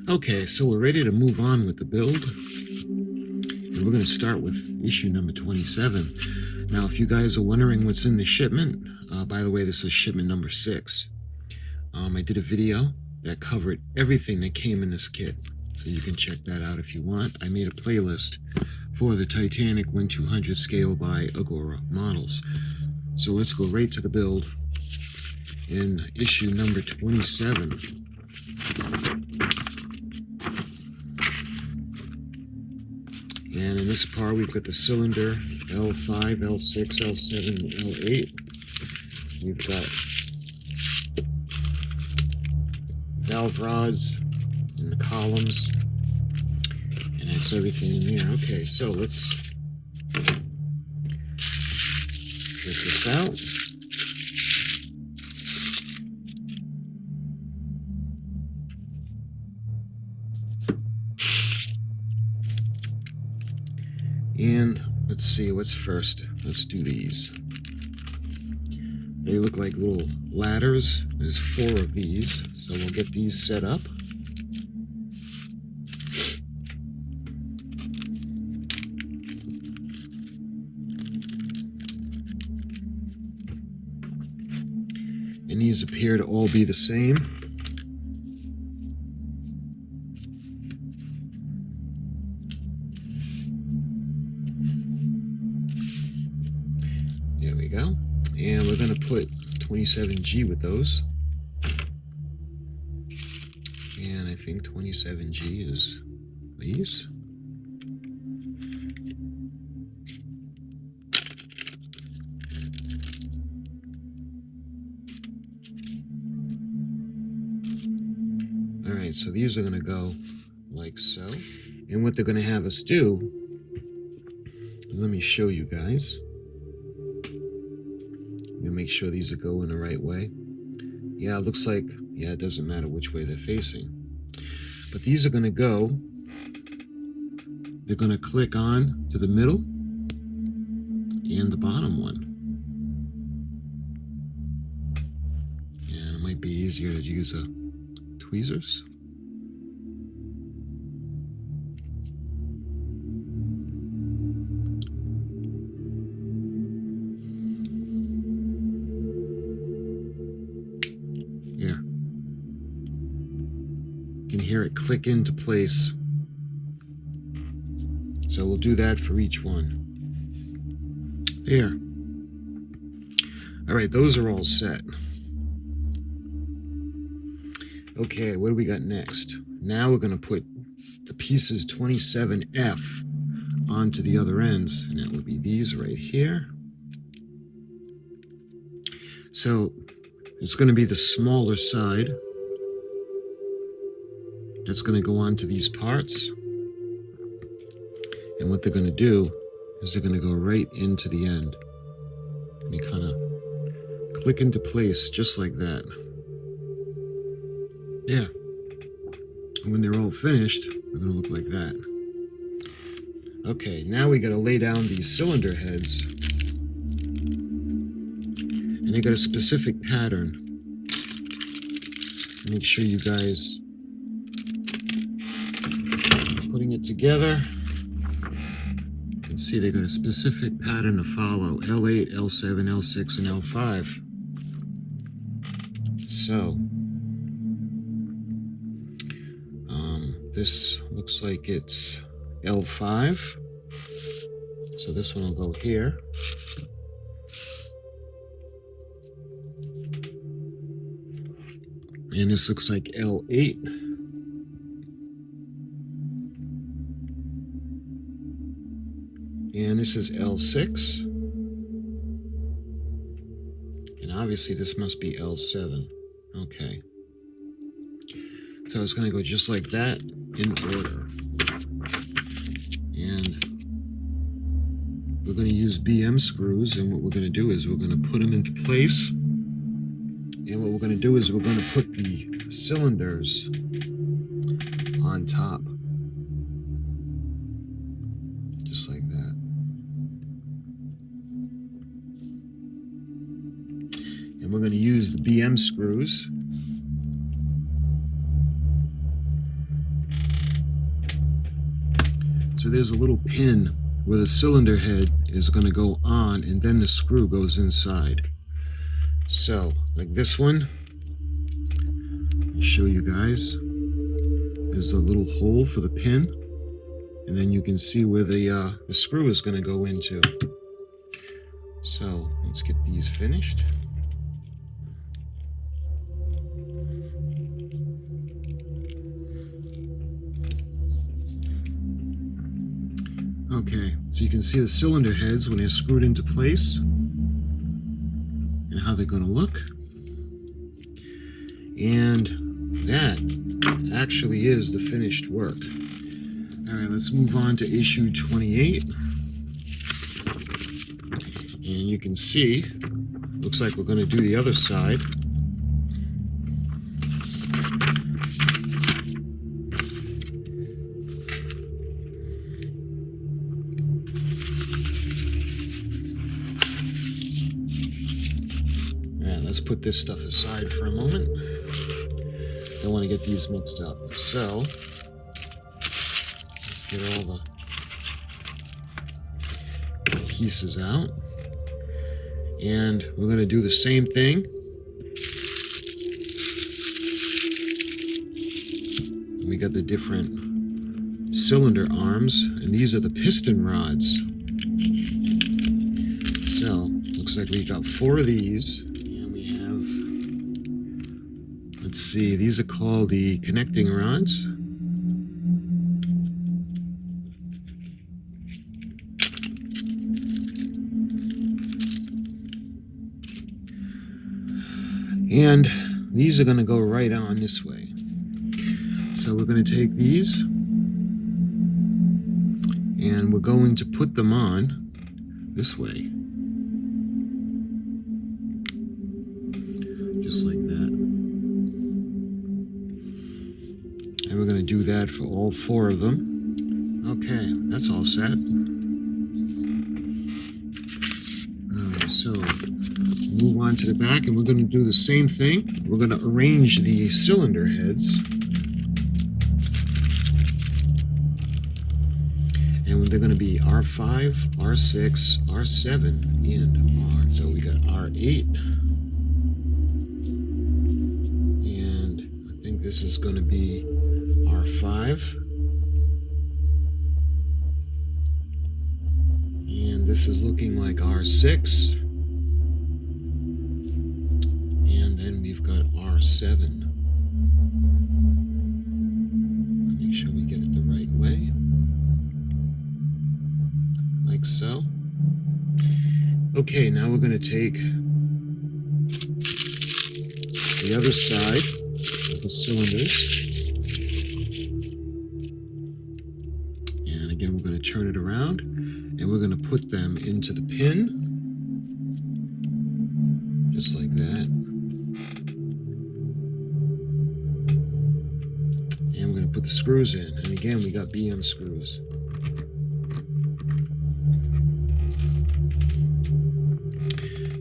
Okay, so we're ready to move on with the build. And we're going to start with issue number 27. Now, if you guys are wondering what's in the shipment, by the way, this is shipment number 6. I did a video that covered everything that came in this kit. So you can check that out if you want. I made a playlist for the Titanic 1/200 scale by AGORA models. So let's go right to the build in issue number 27. And in this part, we've got the cylinder L5, L6, L7, and L8. We've got valve rods in the columns, and that's everything in there. Okay, so let's get this out. And let's see, what's first? Let's do these. They look like little ladders. There's 4 of these, so we'll get these set up. And these appear to all be the same. There we go. And we're going to put 27G with those. And I think 27G is these. Alright, so these are going to go like so. And what they're going to have us do, let me show you guys. Make sure these are going the right way. Yeah, it looks like, yeah, it doesn't matter which way they're facing. But these are going to go, they're going to click on to the middle and the bottom one. And it might be easier to use tweezers. Can hear it click into place. So we'll do that for each one. There. All right, those are all set. Okay, what do we got next? Now we're going to put the pieces 27F onto the other ends, and that would be these right here. So it's going to be the smaller side that's going to go onto these parts. And what they're going to do is they're going to go right into the end. And you kind of click into place just like that. Yeah. And when they're all finished, they're going to look like that. Okay, now we got to lay down these cylinder heads. And they got a specific pattern. Make sure you guys putting it together. You can see they got a specific pattern to follow. L8, L7, L6, and L5. So, this looks like it's L5. So this one will go here. And this looks like L8. And this is L6. And obviously this must be L7. Okay. So it's going to go just like that in order. And we're going to use BM screws, and what we're going to do is we're going to put them into place. And what we're going to do is we're going to put the cylinders on top. Just like that. And we're going to use the BM screws So there's a little pin where the cylinder head is going to go on, and then the screw goes inside. So, like this one, I'll show you guys. There's a little hole for the pin, and then you can see where the screw is going to go into. So let's get these finished. Okay, so you can see the cylinder heads when they're screwed into place and how they're going to look. And that actually is the finished work. All right, let's move on to issue 28. And you can see, looks like we're going to do the other side. Let's put this stuff aside for a moment. Don't want to get these mixed up. So, let's get all the pieces out. And we're going to do the same thing. We got the different cylinder arms, and these are the piston rods. So, looks like we got 4 of these. Let's see, these are called the connecting rods. And these are going to go right on this way. So we're going to take these and we're going to put them on this way. Just like that. And we're going to do that for all 4 of them. Okay, that's all set. Alright, so move on to the back, and we're going to do the same thing. We're going to arrange the cylinder heads. And they're going to be R5, R6, R7, and R. So we got R8. And I think this is going to be R5, and this is looking like R6, and then we've got R7. Make sure we get it the right way, like so. Okay, now we're going to take the other side of the cylinders. Again, we're going to turn it around, and we're going to put them into the pin, just like that. And we're going to put the screws in, and again, we got BM screws.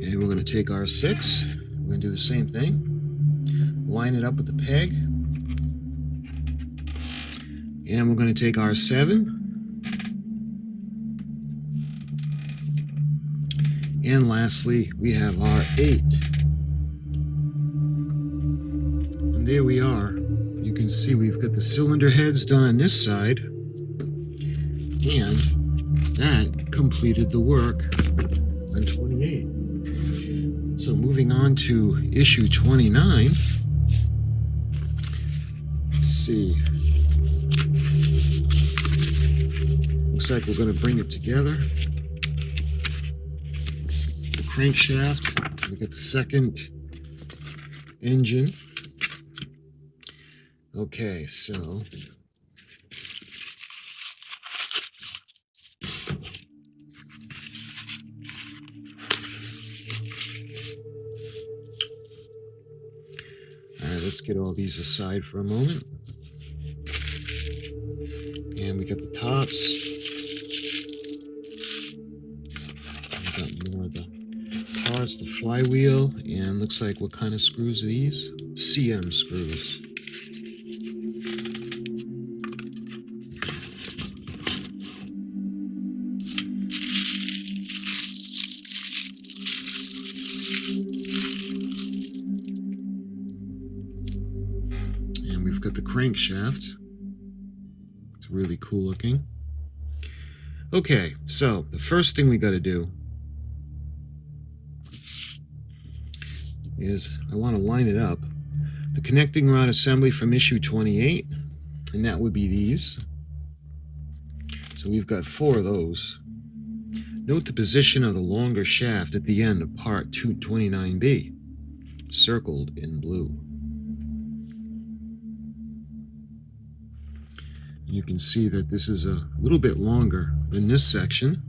And we're going to take our 6, we're going to do the same thing, line it up with the peg, and we're going to take our 7, and lastly, we have our 8. And there we are. You can see we've got the cylinder heads done on this side. And that completed the work on 28. So moving on to issue 29. Let's see. Looks like we're going to bring it together. Crankshaft, we got the second engine. Okay, so let's get all these aside for a moment. And we got the tops. We got more of the parts, the flywheel, and looks like what kind of screws are these? CM screws. crankshaft. It's really cool looking. Okay, so the first thing we got to do is I want to line it up. The connecting rod assembly from issue 28, and that would be these. So we've got 4 of those. Note the position of the longer shaft at the end of part 229B, circled in blue. You can see that this is a little bit longer than this section.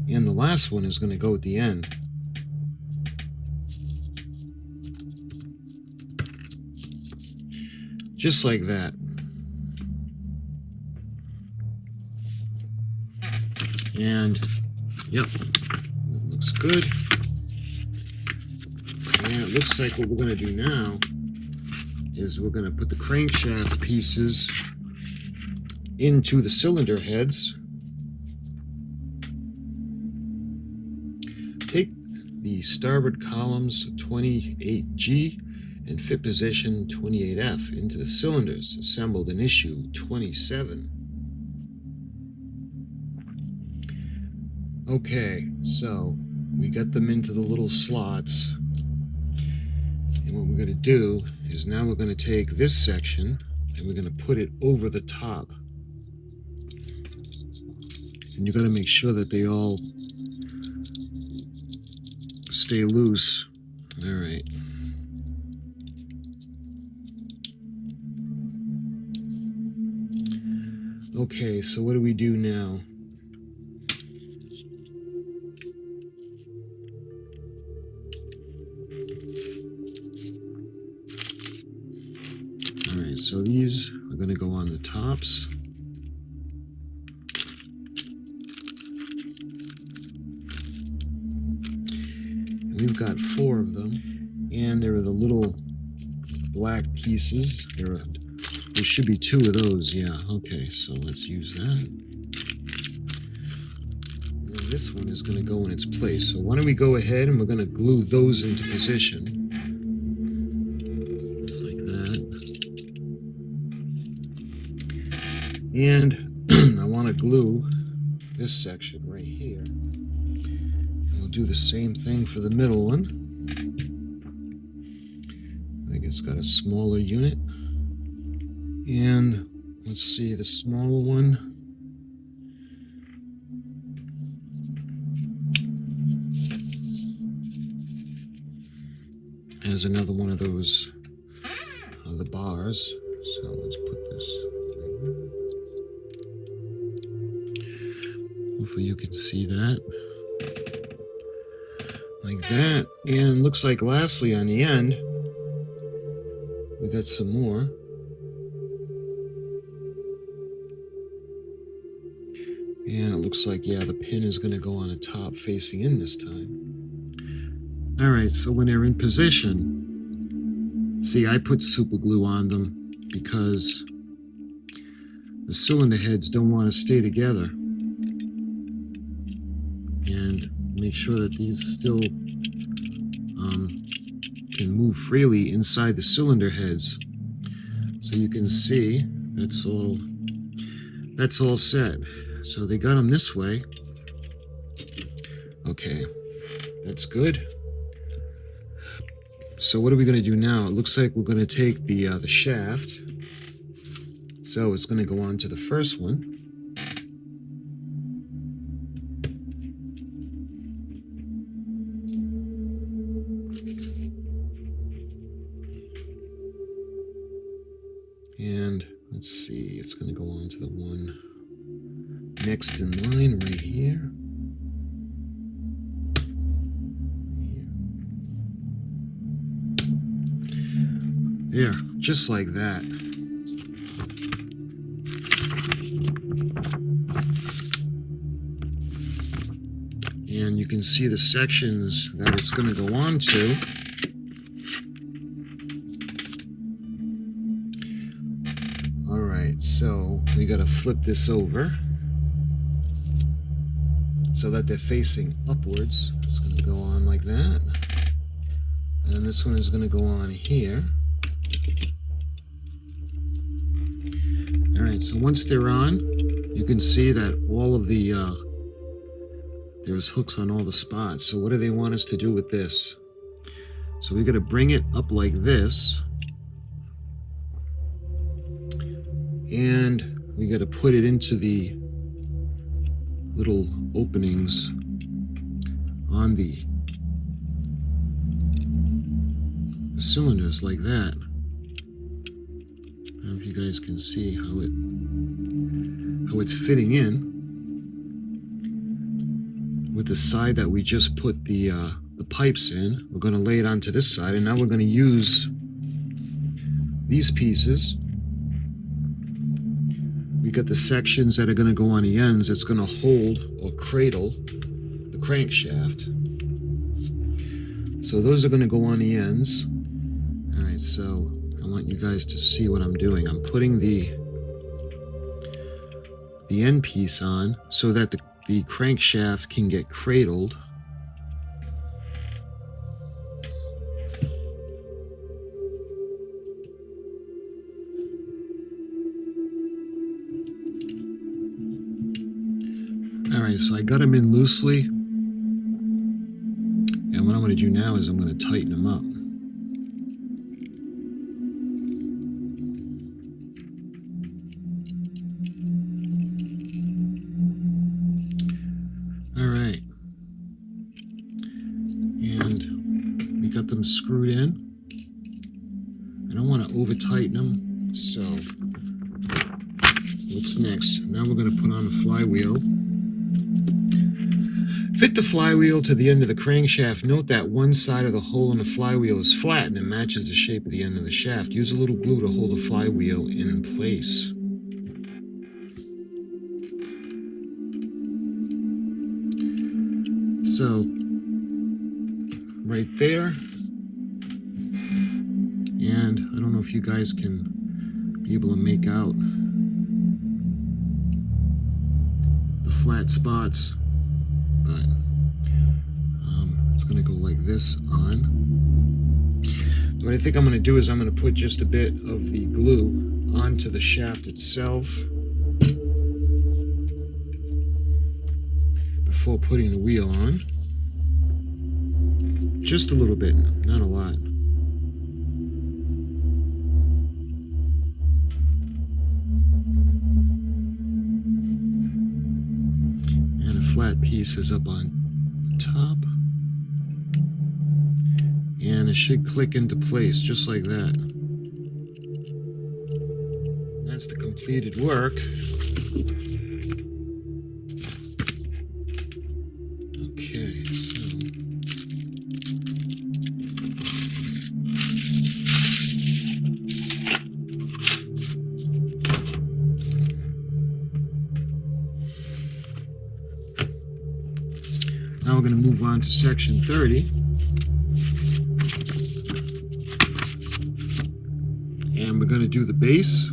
And the last one is going to go at the end. Just like that. And, yep, it looks good. And it looks like what we're going to do now is we're going to put the crankshaft pieces into the cylinder heads. Take the starboard columns 28G and fit position 28F into the cylinders assembled in issue 27. Okay, so we got them into the little slots, and what we're going to do is now we're going to take this section and we're going to put it over the top, and you got to make sure that they all stay loose. All right. Okay, so what do we do now? All right, so these are going to go on the tops. And we've got 4 of them, and there are the little black pieces. There should be 2 of those, yeah. Okay, so let's use that. And then this one is going to go in its place. So why don't we go ahead and we're going to glue those into position. Just like that. And I want to glue this section right here. And we'll do the same thing for the middle one. I think it's got a smaller unit. And let's see, the smaller one. Has another one of those the bars. So let's put this right here. Hopefully you can see that. Like that. And looks like lastly on the end, we got some more. And it looks like, yeah, the pin is going to go on the top facing in this time. All right, so when they're in position, see, I put super glue on them because the cylinder heads don't want to stay together. And make sure that these still can move freely inside the cylinder heads. So you can see that's all set. So they got them this way. Okay, that's good. So what are we going to do now? It looks like we're going to take the shaft. So it's going to go on to the first one. And let's see, it's going to go on to the one next in line right here. There, just like that. And you can see the sections that it's going to go on to. All right, so we got to flip this over so that they're facing upwards. It's going to go on like that. And this one is going to go on here. All right, so once they're on, you can see that all of the, there's hooks on all the spots. So what do they want us to do with this? So we got to bring it up like this. And we got to put it into the little openings on the cylinders like that. I don't know if you guys can see how it's fitting in with the side that we just put the pipes in. We're going to lay it onto this side, and now we're going to use these pieces. We got the sections that are going to go on the ends. It's going to hold or cradle the crankshaft. So those are going to go on the ends. All right, so I want you guys to see what I'm doing. I'm putting the end piece on so that the crankshaft can get cradled. All right, so I got them in loosely. And what I'm going to do now is I'm going to tighten them up. All right. And we got them screwed in. I don't want to over tighten them. So what's next? Now we're going to put on the flywheel. Fit the flywheel to the end of the crankshaft. Note that one side of the hole in the flywheel is flat and it matches the shape of the end of the shaft. Use a little glue to hold the flywheel in place. So, right there. And I don't know if you guys can be able to make out the flat spots, but it's going to go like this on. What I think I'm going to do is I'm going to put just a bit of the glue onto the shaft itself before putting the wheel on. Just a little bit, not a lot. And a flat piece is up on top. And it should click into place just like that. That's the completed work. Okay, so now we're going to move on to section 30. And we're going to do the base.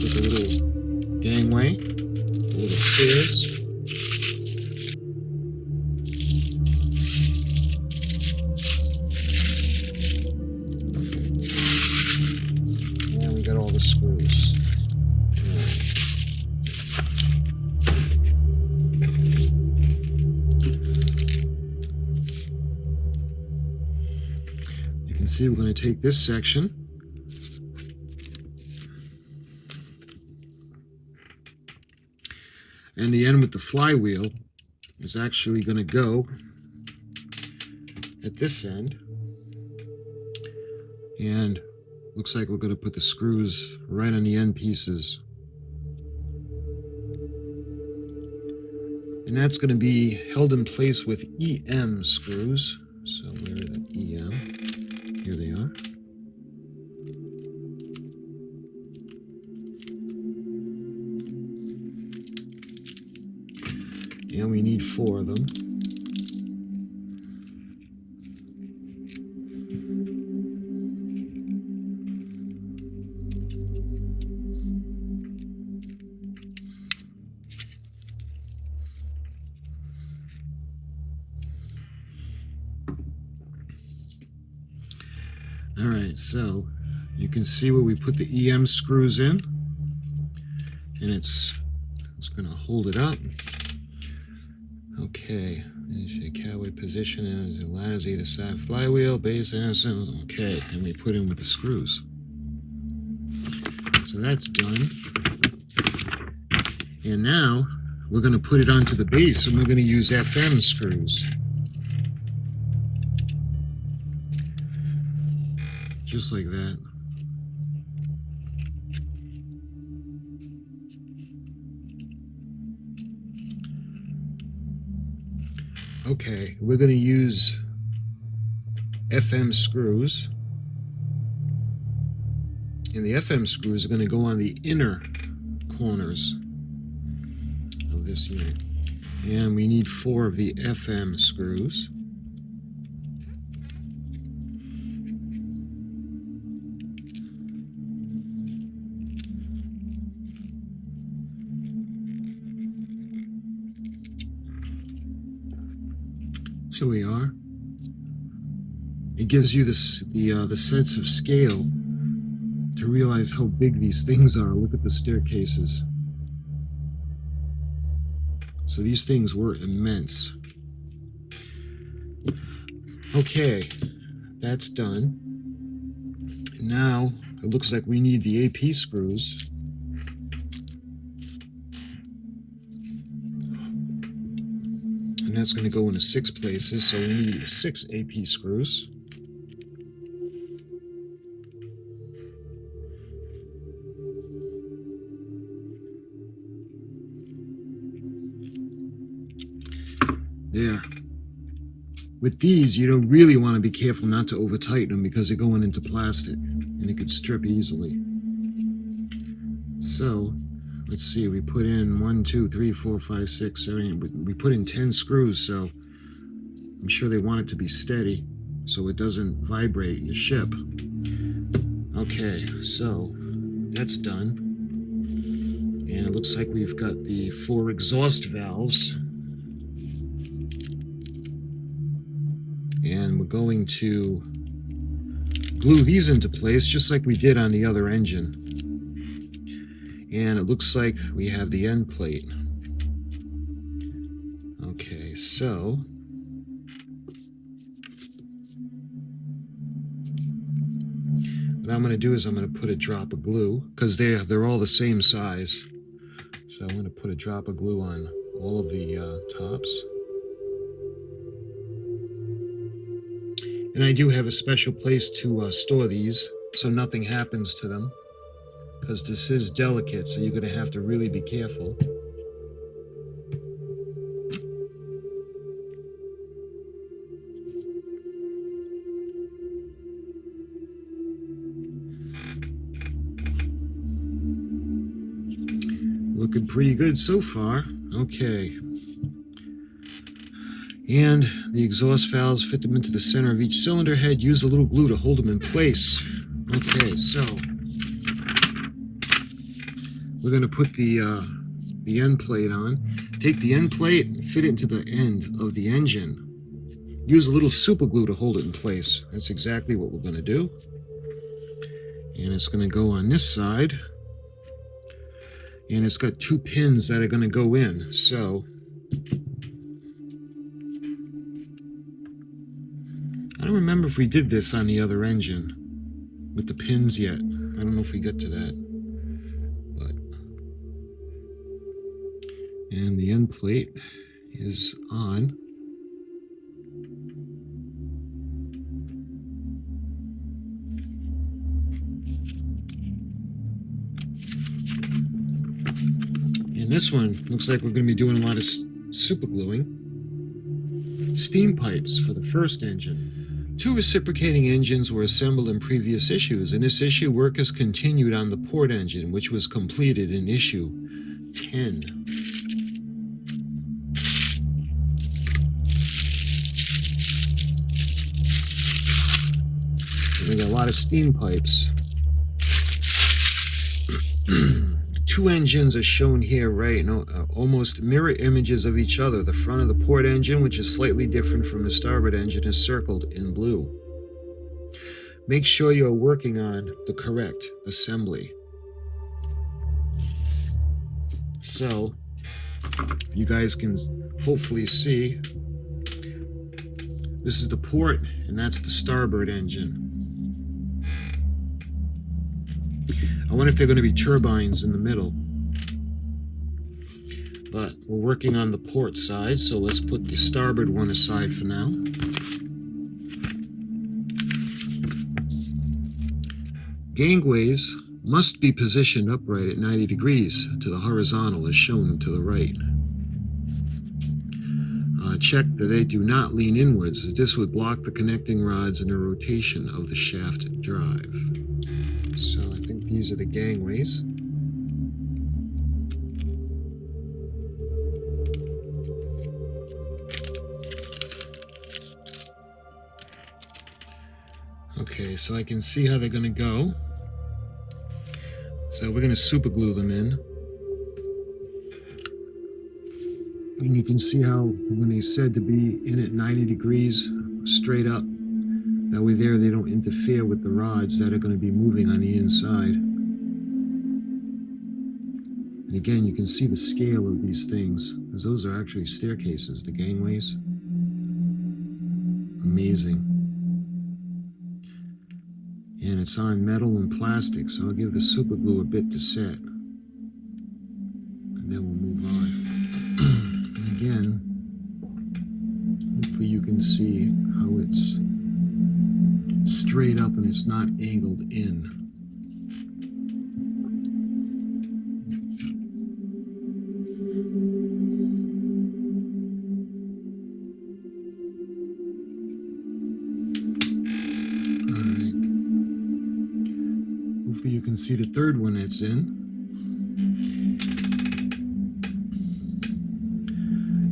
With a little gangway, a little stairs. And we got all the screws. You can see we're going to take this section and the end with the flywheel is actually going to go at this end, and looks like we're going to put the screws right on the end pieces. And that's going to be held in place with EM screws. So where are the EM? Here they are. And we need 4 of them. All right, so you can see where we put the EM screws in, and it's going to hold it up. Okay, there's your cowboy position, and it allows either side flywheel, base, and so. Okay, and we put in with the screws. So that's done. And now we're going to put it onto the base, and we're going to use FM screws. Just like that. Okay, we're going to use FM screws. And the FM screws are going to go on the inner corners of this unit. And we need 4 of the FM screws. Here we are. It gives you the sense of scale to realize how big these things are. Look at the staircases. So these things were immense. Okay, that's done. Now it looks like we need the AP screws. And that's going to go into 6 places, so we need 6 AP screws. Yeah. With these, you don't really want to be careful not to over tighten them because they're going into plastic and it could strip easily. So let's see, we put in 1, 2, 3, 4, 5, 6, 7, 8. We put in 10 screws, so I'm sure they want it to be steady so it doesn't vibrate the ship. Okay, so that's done. And it looks like we've got the 4 exhaust valves. And we're going to glue these into place just like we did on the other engine. And it looks like we have the end plate. Okay, so what I'm going to do is I'm going to put a drop of glue because they're all the same size. So I'm going to put a drop of glue on all of the tops. And I do have a special place to store these so nothing happens to them, because this is delicate, so you're going to have to really be careful. Looking pretty good so far. Okay. And the exhaust valves, fit them into the center of each cylinder head. Use a little glue to hold them in place. Okay, so we're going to put the end plate on. Take the end plate and fit it into the end of the engine. Use a little super glue to hold it in place. That's exactly what we're going to do. And it's going to go on this side. And it's got 2 pins that are going to go in. So I don't remember if we did this on the other engine with the pins yet. I don't know if we got to that. But and the end plate is on. And this one looks like we're going to be doing a lot of super gluing. Steam pipes for the first engine. 2 reciprocating engines were assembled in previous issues. In this issue, work has continued on the port engine, which was completed in issue 10. We got a lot of steam pipes. 2 engines are shown here, right? Almost mirror images of each other. The front of the port engine, which is slightly different from the starboard engine, is circled in blue. make sure you're working on the correct assembly. So you guys can hopefully see, this is the port and that's the starboard engine. I wonder if they're going to be turbines in the middle. But we're working on the port side, so let's put the starboard one aside for now. Gangways must be positioned upright at 90 degrees to the horizontal as shown to the right. Check that they do not lean inwards, as this would block the connecting rods and the rotation of the shaft drive. So I think these are the gangways. Okay, so I can see how they're going to go. So we're going to super glue them in. And you can see how when they said to be in at 90 degrees straight up, that way there they don't interfere with the rods that are going to be moving on the inside. And again, you can see the scale of these things, because those are actually staircases, the gangways. Amazing. And it's on metal and plastic, so I'll give the super glue a bit to set. And then we'll move on. And again, hopefully you can see how it's straight up and it's not angled in. Hopefully you can see the third one it's in.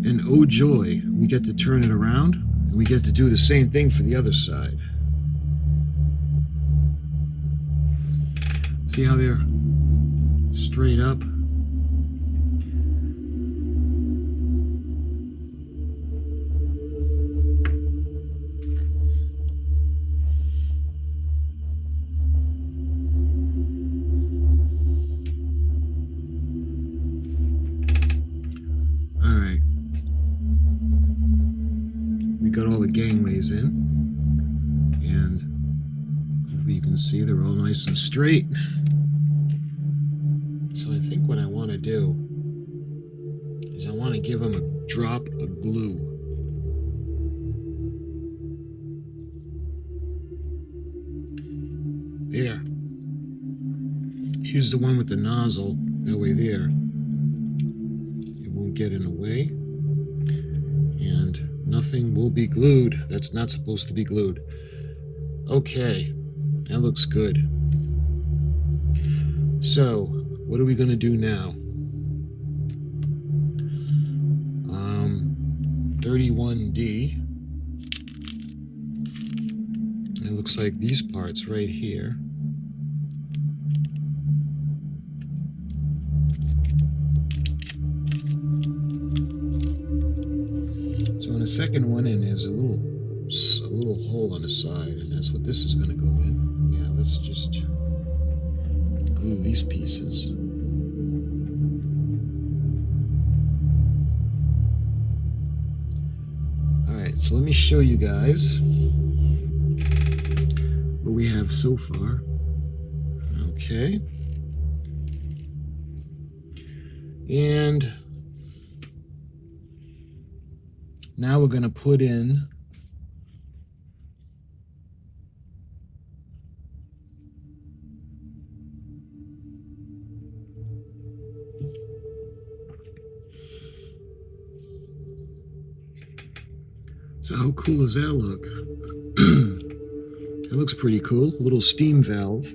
And oh joy, we get to turn it around and we get to do the same thing for the other side. See how they're straight up? Alright. We got all the gangways in. And hopefully you can see they're all nice and straight. So I think what I want to do is I want to give them a drop of glue. There. Use the one with the nozzle, that way there. It won't get in the way. And nothing will be glued. That's not supposed to be glued. Okay, that looks good. So, what are we going to do now? 31D. It looks like these parts right here. So in the second one in, there's a little hole on the side, and that's what this is going to go in. Yeah, let's just glue these pieces. Alright, so let me show you guys what we have so far. Okay. And now we're going to put in so how cool does that look? That looks pretty cool. A little steam valve.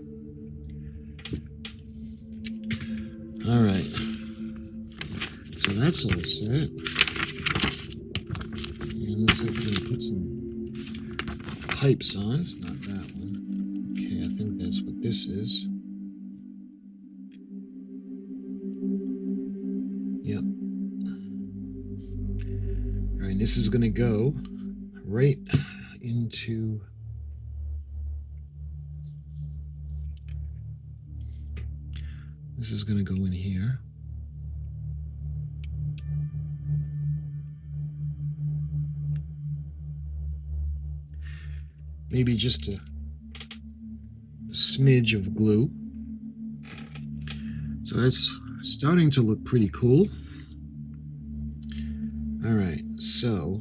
All right. So that's all set. And looks like we're going to put some pipes on. It's not that one. Okay, I think that's what this is. Yep. All right, this is going to go right into This is going to go in here. Maybe just a smidge of glue. So that's starting to look pretty cool. All right, so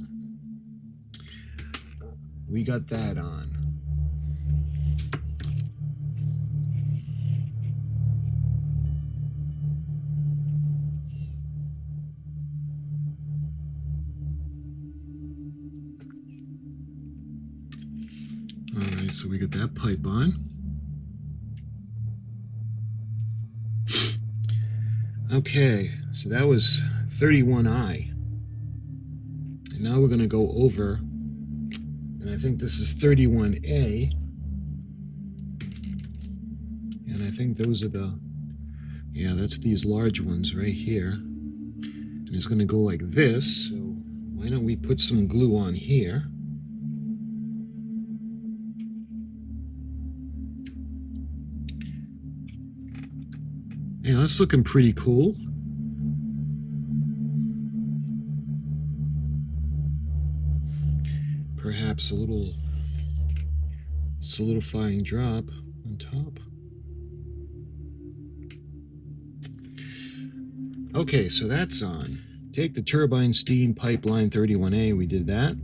we got that on. All right, so we got that pipe on. Okay, so that was 31I. And now we're going to go over, and I think this is 31A. And I think those are the, yeah, that's these large ones right here. And it's going to go like this. So why don't we put some glue on here? Yeah, that's looking pretty cool. Perhaps a little solidifying drop on top. Okay, so that's on. Take the turbine steam pipeline 31A, we did that.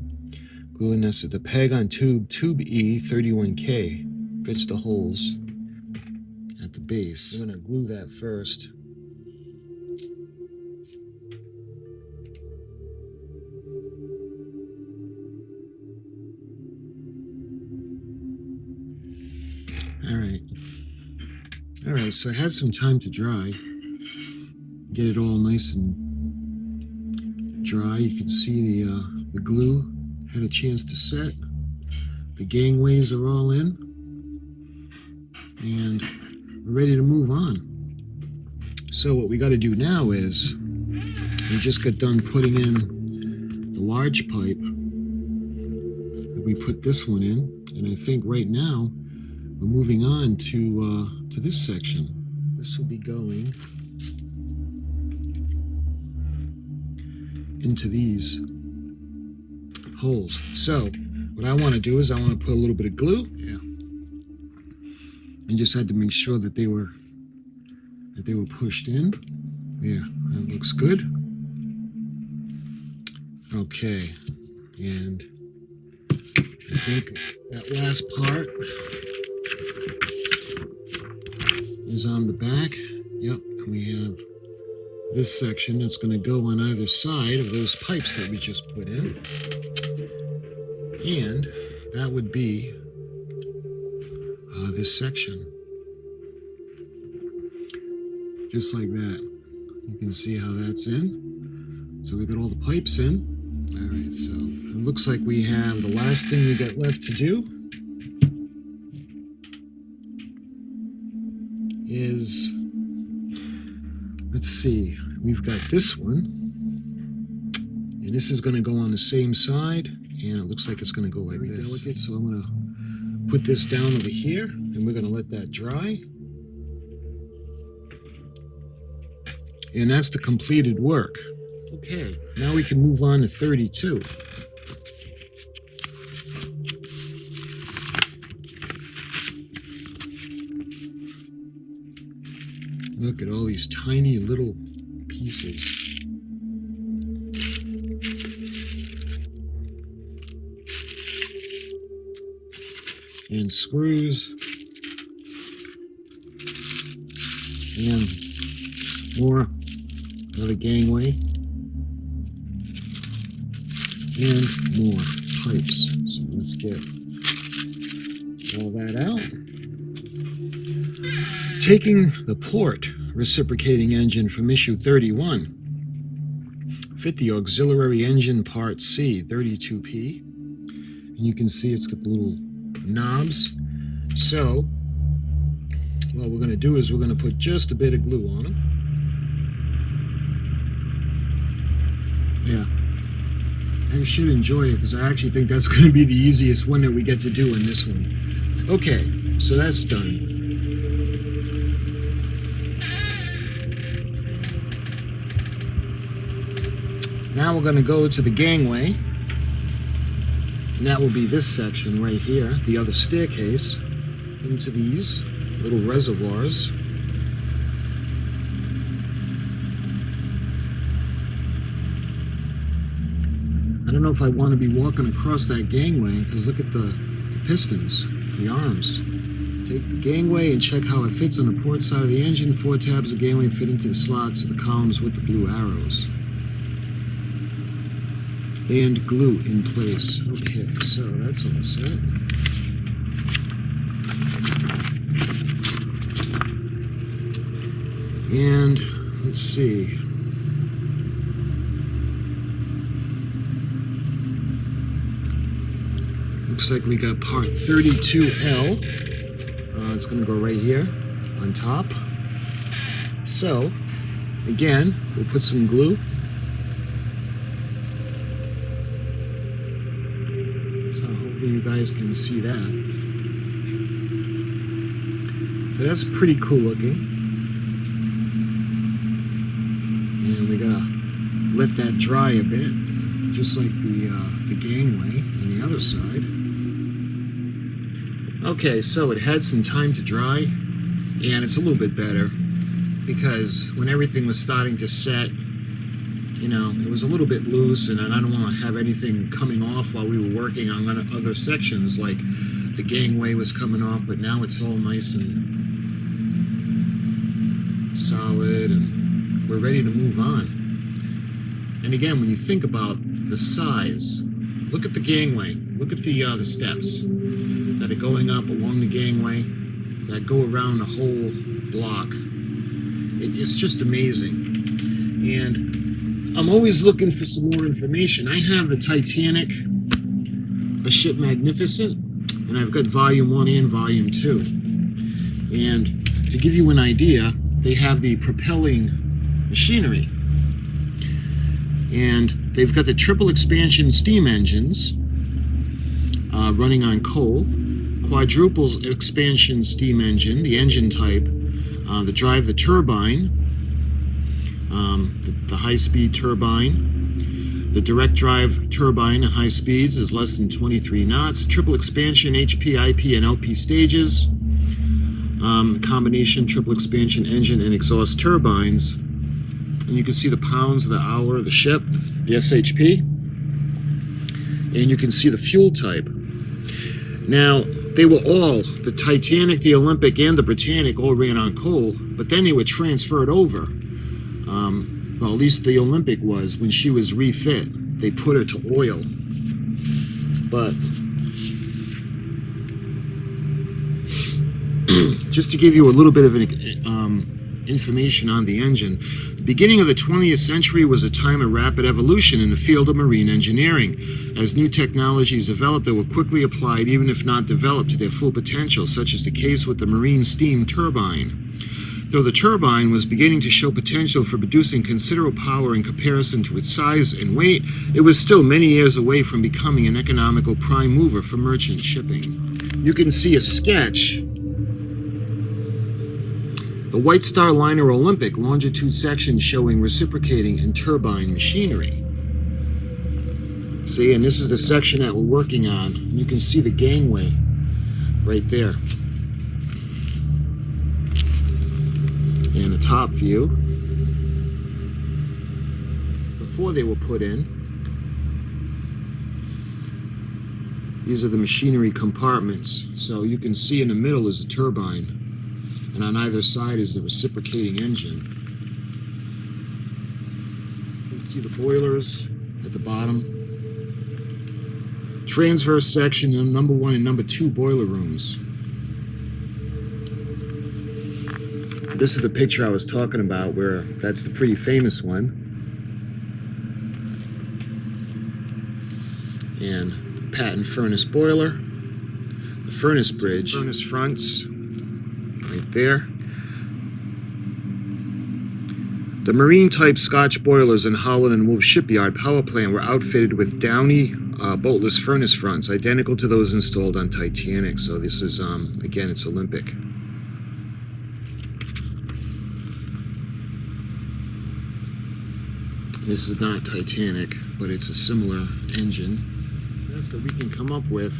Gluing this at the peg on tube E 31K. Fits the holes at the base. I'm going to glue that first. All right, so it had some time to dry. Get it all nice and dry. You can see the glue had a chance to set. The gangways are all in. And we're ready to move on. So what we got to do now is, we just got done putting in the large pipe. We put this one in, and I think right now we're moving on to this section. This will be going into these holes. So what I want to do is I want to put a little bit of glue. Yeah. And just had to make sure that they were pushed in. Yeah, that looks good. Okay, and I think that last part is on the back. Yep, and we have this section that's going to go on either side of those pipes that we just put in. And that would be this section. Just like that. You can see how that's in. So we got all the pipes in. All right, so it looks like we have the last thing we got left to do is, let's see, we've got this one, and this is going to go on the same side, and it looks like it's going to go like this. Delicate, so I'm going to put this down over here, and we're going to let that dry. And that's the completed work. Okay, now we can move on to 32. Look at all these tiny little pieces. And screws. And more. Another gangway, and more pipes. So let's get all that out. Taking the port reciprocating engine from issue 31, fit the auxiliary engine part C, 32P, and you can see it's got the little knobs. So what we're going to do is we're going to put just a bit of glue on them. Yeah, I should enjoy it because I actually think that's going to be the easiest one that we get to do in this one. Okay, so that's done. Now we're going to go to the gangway, and that will be this section right here, the other staircase, into these little reservoirs. I don't know if I want to be walking across that gangway, because look at the pistons, the arms. Take the gangway and check how it fits on the port side of the engine. 4 tabs of gangway fit into the slots of the columns with the blue arrows. And glue in place. Okay, so that's all set. And let's see. Looks like we got part 32L. It's going to go right here on top. So, again, we'll put some glue. So hopefully you guys can see that. So that's pretty cool looking. And we gotta let that dry a bit, just like the gangway on the other side. Okay, so it had some time to dry, and it's a little bit better because when everything was starting to set, you know, it was a little bit loose, and I don't want to have anything coming off while we were working on other sections, like the gangway was coming off, but now it's all nice and solid, and we're ready to move on. And again, when you think about the size, look at the gangway, look at the steps that are going up along the gangway that go around the whole block. It's just amazing. And I'm always looking for some more information. I have the Titanic, a ship magnificent, and I've got volume 1 and volume 2. And to give you an idea, they have the propelling machinery. And they've got the triple expansion steam engines running on coal, quadruple expansion steam engine, the engine type, the drive, the turbine, the high-speed turbine, the direct drive turbine at high speeds is less than 23 knots, triple expansion HP, IP, and LP stages, combination triple expansion engine and exhaust turbines. And you can see the pounds of the hour of the ship, the SHP, and you can see the fuel type. Now, they were all, the Titanic, the Olympic, and the Britannic all ran on coal, but then they were transferred over. Well, at least the Olympic was, when she was refit, they put her to oil. But just to give you a little bit of an information on the engine. The beginning of the 20th century was a time of rapid evolution in the field of marine engineering. As new technologies developed, they were quickly applied, even if not developed to their full potential, such as the case with the marine steam turbine. Though the turbine was beginning to show potential for producing considerable power in comparison to its size and weight, it was still many years away from becoming an economical prime mover for merchant shipping. You can see a sketch. The White Star Liner Olympic longitude section showing reciprocating and turbine machinery. See, and this is the section that we're working on. You can see the gangway right there. And the top view. Before they were put in, these are the machinery compartments. So you can see in the middle is the turbine. And on either side is the reciprocating engine. You can see the boilers at the bottom. Transverse section in number 1 and number 2 boiler rooms. This is the picture I was talking about, where that's the pretty famous one. And patent furnace boiler. The furnace bridge. Furnace fronts. Right there. The marine-type Scotch boilers in Holland and Wolff Shipyard power plant were outfitted with Downey boltless furnace fronts, identical to those installed on Titanic. So this is, again, it's Olympic. This is not Titanic, but it's a similar engine. The best that we can come up with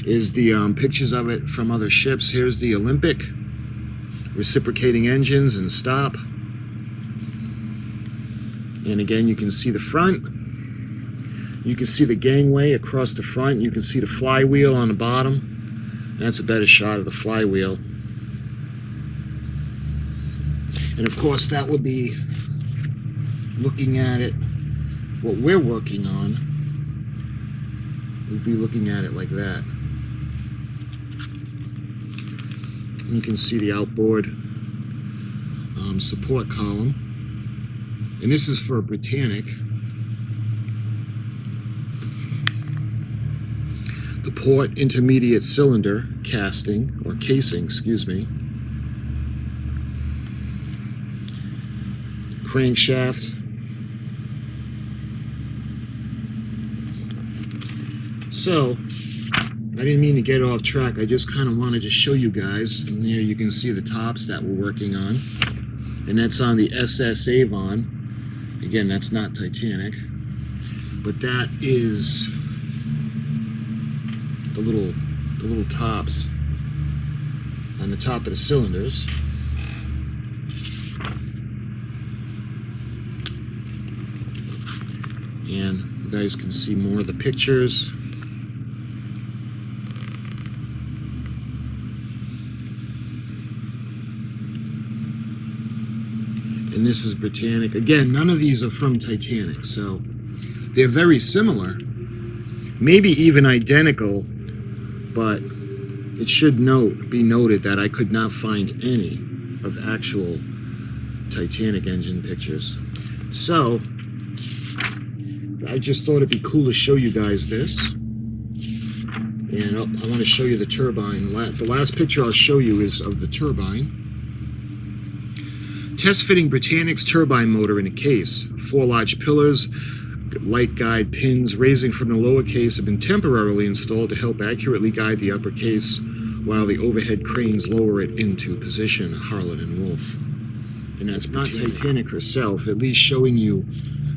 is the pictures of it from other ships. Here's the Olympic, reciprocating engines and stop. And again, you can see the front. You can see the gangway across the front. You can see the flywheel on the bottom. That's a better shot of the flywheel. And of course, that would be looking at it, what we're working on, we'd be looking at it like that. And you can see the outboard support column. And this is for a Britannic. The port intermediate cylinder casting, or casing, excuse me. Crankshaft. So, I didn't mean to get off track. I just kind of wanted to show you guys. And here you can see the tops that we're working on. And that's on the SS Avon. Again, that's not Titanic. But that is the little tops on the top of the cylinders. And you guys can see more of the pictures. And this is Britannic. Again, none of these are from Titanic, so they're very similar, maybe even identical, but it should be noted that I could not find any of actual Titanic engine pictures. So I just thought it'd be cool to show you guys this. And I want to show you the turbine. The last picture I'll show you is of the turbine. Test fitting Britannic's turbine motor in a case. 4 large pillars, light guide pins raising from the lower case have been temporarily installed to help accurately guide the upper case while the overhead cranes lower it into position, Harlan and Wolff. And that's not Titanic herself, at least showing you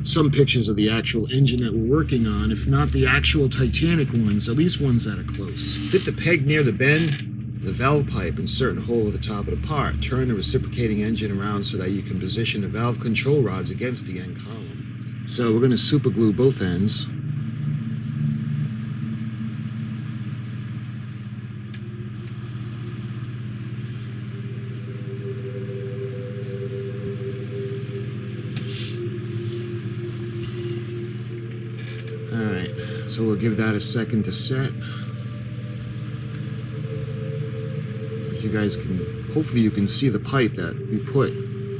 some pictures of the actual engine that we're working on, if not the actual Titanic ones, at least ones that are close. Fit the peg near the bend, the valve pipe, insert in a hole at the top of the part. Turn the reciprocating engine around so that you can position the valve control rods against the end column. So we're going to super glue both ends. Alright, so we'll give that a second to set. You guys can, hopefully you can see the pipe that we put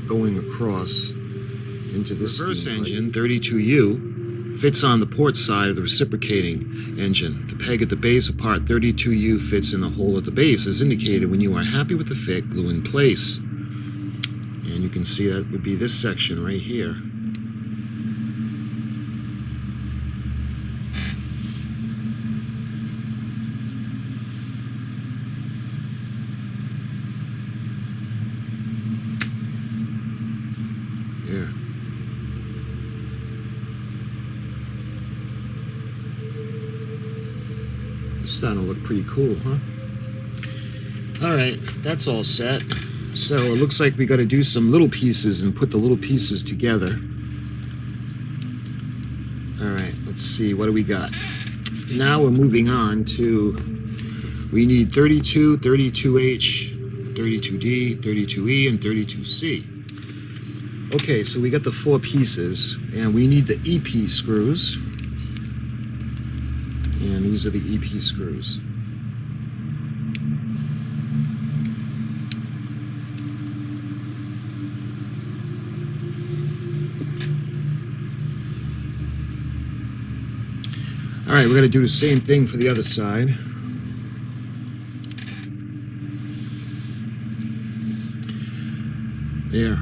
going across into this reverse engine. 32U fits on the port side of the reciprocating engine. The peg at the base of part 32U fits in the hole at the base as indicated. When you are happy with the fit, glue in place. And you can see that would be this section right here. Yeah. It's starting to look pretty cool, huh? Alright, that's all set. So it looks like we got to do some little pieces and put the little pieces together. Alright, let's see, what do we got? Now we're moving on to, we need 32, 32H, 32D, 32E, and 32C. Okay, so we got the 4 pieces, and we need the EP screws. And these are the EP screws. All right, we're going to do the same thing for the other side. There.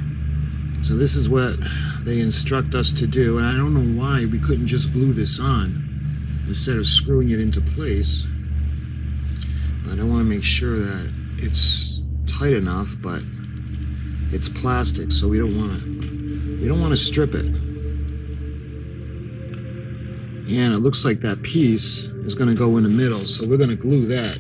So this is what they instruct us to do, and I don't know why we couldn't just glue this on instead of screwing it into place. But I want to make sure that it's tight enough, but it's plastic, so we don't want to strip it. And it looks like that piece is going to go in the middle, so we're going to glue that.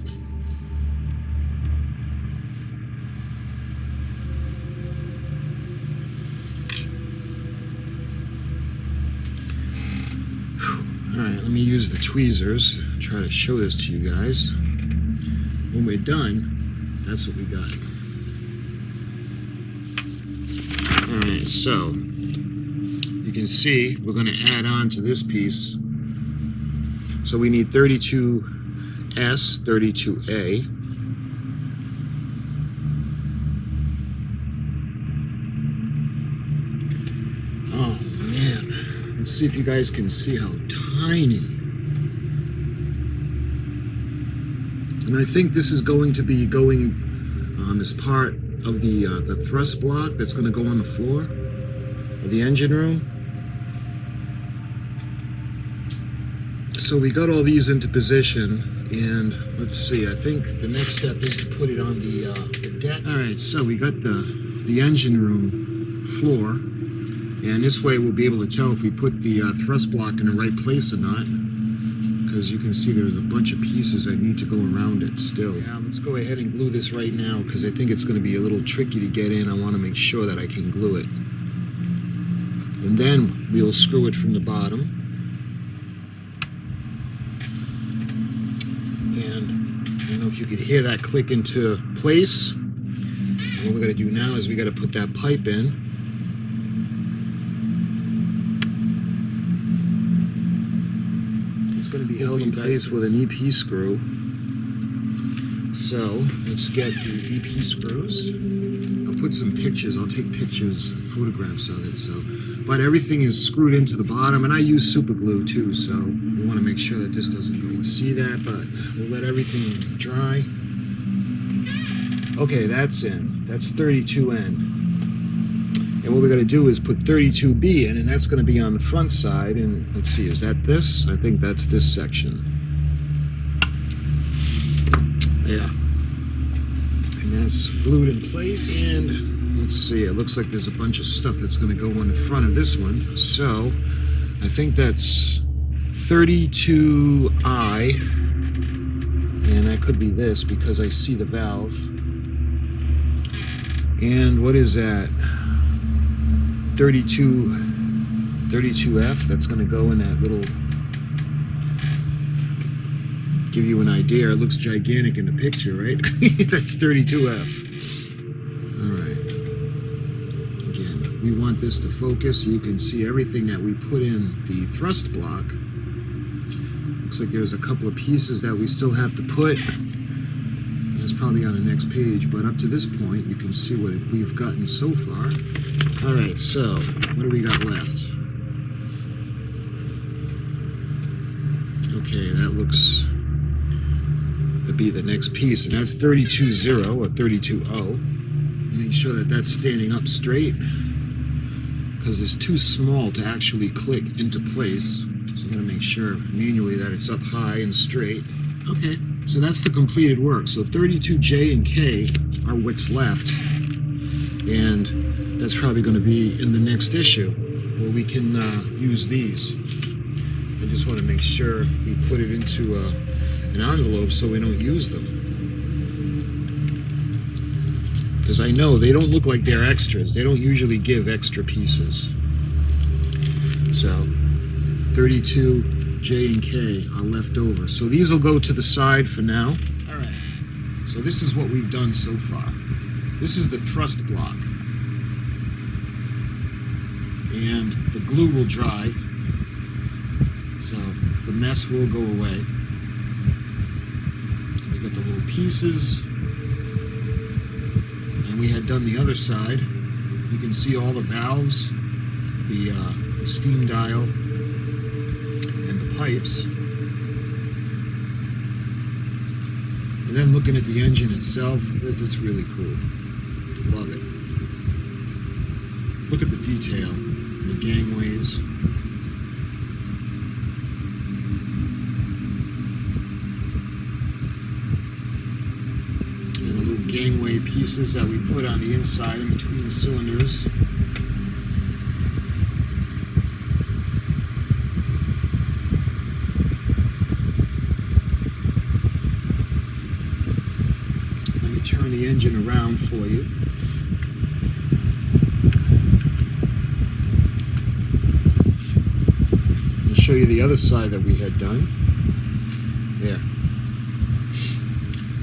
Alright, let me use the tweezers, try to show this to you guys. When we're done, that's what we got. Alright, so you can see we're going to add on to this piece. So we need 32S, 32A. Oh man, let's see if you guys can see how tiny. And I think this is going to be going as part of the thrust block that's going to go on the floor of the engine room. So we got all these into position, and let's see, I think the next step is to put it on the deck. Alright, so we got the engine room floor, and this way we'll be able to tell if we put the thrust block in the right place or not, because you can see there's a bunch of pieces that need to go around it still. Yeah, let's go ahead and glue this right now, because I think it's going to be a little tricky to get in. I want to make sure that I can glue it. And then we'll screw it from the bottom. And I don't know if you could hear that click into place. And what we're going to do now is we got to put that pipe in. It's going to be held in place with an EP screw. So let's get the EP screws. I'll put some pictures. I'll take pictures, photographs of it. So, but everything is screwed into the bottom, and I use super glue too. So we want to make sure that this doesn't go. See that, but we'll let everything dry. Okay, that's in. That's 32N. And what we're going to do is put 32B in, and that's going to be on the front side. And let's see, is that this? I think that's this section. Yeah. And that's glued in place. And let's see, it looks like there's a bunch of stuff that's going to go on the front of this one. So I think that's 32I, and that could be this because I see the valve. And what is that? 32F, that's going to go in that little, give you an idea. It looks gigantic in the picture, right? That's 32F. Alright. Again, we want this to focus so you can see everything that we put in the thrust block. Looks like there's a couple of pieces that we still have to put. That's probably on the next page, but up to this point, you can see what we've gotten so far. All right, so what do we got left? Okay, that looks to be the next piece, and that's 32-0 or 32-0. Make sure that that's standing up straight, because it's too small to actually click into place. So I'm going to make sure manually that it's up high and straight. Okay, so that's the completed work. So 32J and K are what's left. And that's probably going to be in the next issue where we can use these. I just want to make sure we put it into an envelope so we don't use them. Because I know they don't look like they're extras. They don't usually give extra pieces. So 32J and K are left over. So these will go to the side for now. All right. So this is what we've done so far. This is the thrust block. And the glue will dry. So the mess will go away. We got the little pieces. And we had done the other side. You can see all the valves, the steam dial, and the pipes. And then looking at the engine itself, it's really cool. Love it. Look at the detail, the gangways. And the little gangway pieces that we put on the inside in between the cylinders. engine around for you. I'll show you the other side that we had done. There.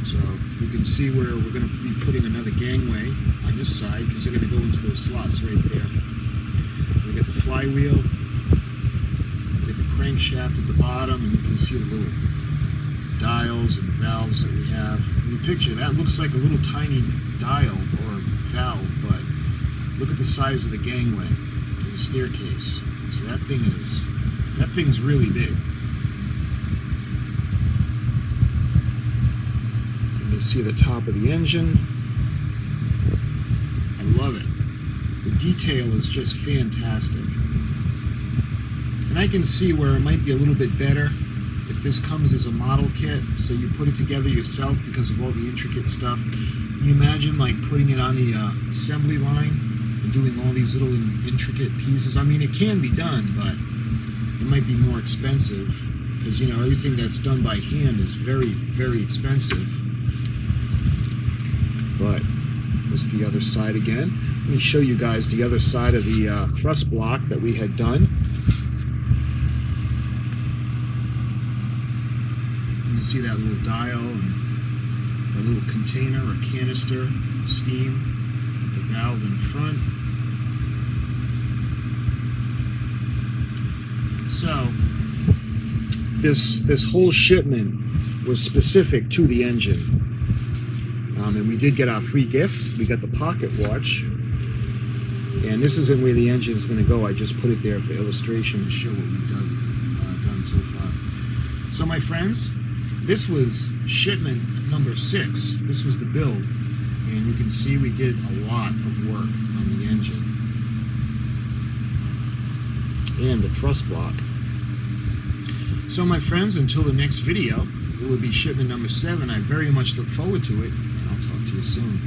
So you can see where we're going to be putting another gangway on this side, because they're going to go into those slots right there. We got the flywheel, we got the crankshaft at the bottom, and you can see the little dials and valves that we have. In the picture, that looks like a little tiny dial or valve, but look at the size of the gangway and the staircase. So that thing's really big. And you see the top of the engine. I love it. The detail is just fantastic. And I can see where it might be a little bit better if this comes as a model kit, so you put it together yourself because of all the intricate stuff. Can you imagine like putting it on the assembly line and doing all these little intricate pieces? I mean, it can be done, but it might be more expensive, because, you know, everything that's done by hand is very, very expensive. But this is the other side again. Let me show you guys the other side of the thrust block that we had done. You see that little dial and a little container or canister, steam, the valve in front. So this whole shipment was specific to the engine, and we did get our free gift. We got the pocket watch, and this isn't where the engine is going to go. I just put it there for illustration to show what we've done so far. So my friends, this was shipment number 6. This was the build, and you can see we did a lot of work on the engine and the thrust block. So my friends, until the next video, it will be shipment number 7. I very much look forward to it, and I'll talk to you soon.